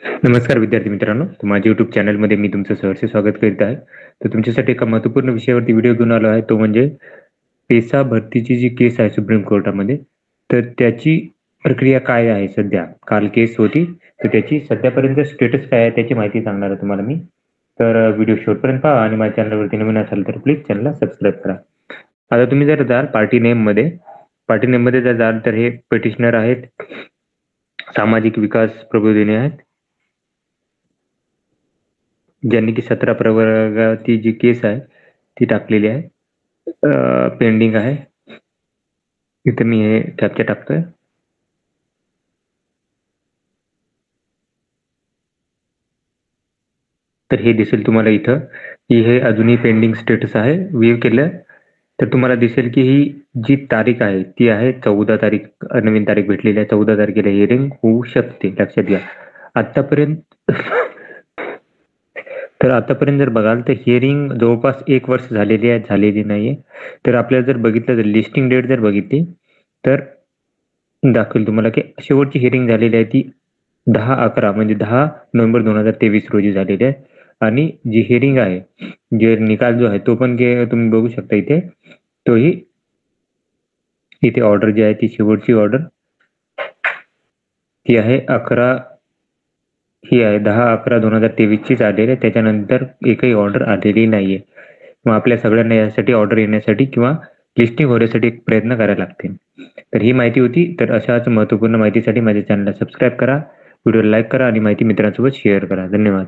नमस्कार विद्यार्थी मित्रांनो, माझ्या यूट्यूब चॅनलमध्ये मी तुमचं सहर्ष स्वागत करीत आहे. तर तुमच्यासाठी एका महत्त्वपूर्ण विषयावरती व्हिडिओ घेऊन आलो आहे, तो म्हणजे पेसा भरतीची जी केस आहे सुप्रीम कोर्टामध्ये, तर त्याची प्रक्रिया काय आहे सध्या. काल केस होती, तर त्याची सध्यापर्यंत स्टेटस काय आहे त्याची माहिती सांगणार आहे तुम्हाला मी. तर व्हिडिओ शेवटपर्यंत पहा आणि माझ्या चॅनलवरती नवीन असाल तर प्लीज चॅनलला सबस्क्राईब करा. आता तुम्ही जर जाल पार्टी नेममध्ये जर जाल तर हे पिटिशनर आहेत, सामाजिक विकास प्रबोधिनी आहेत, ज्यांनी की 17 प्रवर्गाची जी केस आहे ती टाकलेली आहे, पेंडिंग आहे. इथे मी हे कॅप्चा टाकतोय. तर हे दिसेल तुम्हाला इथं की हे अजूनही पेंडिंग स्टेटस आहे. व्ह्यू केलं तर तुम्हाला दिसेल की ही जी तारीख आहे ती आहे 14 तारीख. नवीन तारीख भेटलेली आहे. 14 तारखेला हिअरिंग होऊ शकते, लक्षात घ्या. आतापर्यंत तर आतापर्यंत जर बघाल तर हिअरिंग जवळपास 1 वर्ष झालेली नाहीये. तर आपल्याला जर बघितलं तर लिस्टिंग डेट जर बघितली तर दाखवेल तुम्हाला की शेवटची हिअरिंग झालेली आहे ती 10/11 म्हणजे 10 नोव्हेंबर 2023 रोजी झालेली आहे. आणि जी हिअरिंग आहे, जे निकाल जो आहे तो पण तुम्ही बघू शकता इथे. तोही इथे ऑर्डर जी आहे ती शेवटची ऑर्डर ती आहे 10/11/2023 चीच आलेली आहे. त्याच्यानंतर एकही ऑर्डर आलेली नाहीये. मग आपल्या सगळ्यांना यासाठी ऑर्डर येण्यासाठी किंवा लिस्टिंग होण्यासाठी एक प्रयत्न करायला लागतील. तर ही माहिती होती. तर अशाच महत्त्वपूर्ण माहितीसाठी माझ्या चॅनलला सबस्क्राईब करा, व्हिडिओला लाईक करा आणि माहिती मित्रांसोबत शेअर करा. धन्यवाद.